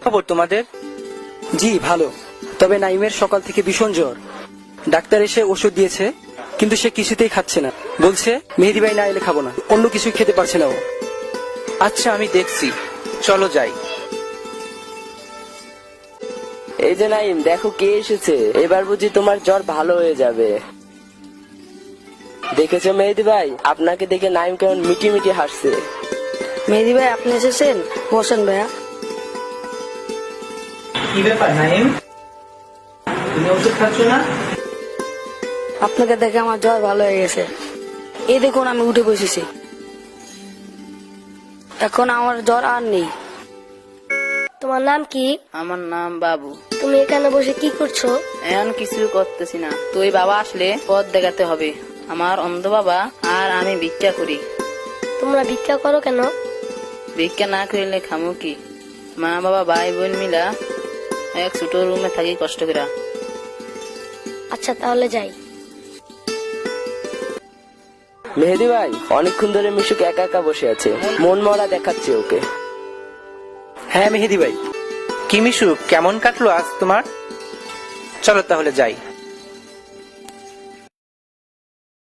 খবর তোমাদের? জি ভালো, তবে নাইমের সকাল থেকে ভীষণ জ্বর। ডাক্তার এসে ওষুধ দিয়েছে, কিন্তু সে কিছুতেই খাচ্ছে না। বলছে মেহেদি ভাই না এলে খাবো না, অন্য কিছু খেতে পারছে না ও। আচ্ছা আমি দেখছি, চলো যাই। এই যে নাইম, দেখো কে এসেছে। এবার বুঝি তোমার জ্বর ভালো হয়ে যাবে। দেখেছো মেহেদি ভাই, আপনাকে দেখে নাইম কেমন মিটি মিটি হাসছে। মেহেদি ভাই আপনি এসেছেন, বসেন ভাইয়া। কি ব্যাপার নাইম, তুমি ওষুধ খাচ্ছ না? আপনাকে দেখে আমার জ্বর ভালো হয়ে গেছে। এই দেখুন আমি উঠে বসেছি, এখন আমার জ্বর আর নেই। তোমার নাম কি? আমার নাম বাবু। তুমি এখানে বসে কি করছো? এখন কিছু করতেছি না, তুই বাবা আসলে পথ দেখাতে হবে। আমার অন্ধ বাবা আর আমি ভিক্ষা করি। তোমরা ভিক্ষা করো কেন? ভিক্ষা না করিলে খামু কি? মা বাবা ভাই বোন মিলা এক ছোট রুমে থাকি কষ্ট করে। আচ্ছা তাহলে যাই। মেহেদি ভাই, অনেকক্ষণ ধরে মিশুক একা একা বসে আছে, মন মরা দেখাচ্ছে ওকে। হ্যাঁ মেহেদি ভাই। কি মিশু, কেমন কাটলো আজ তোমার? চলো তাহলে যাই।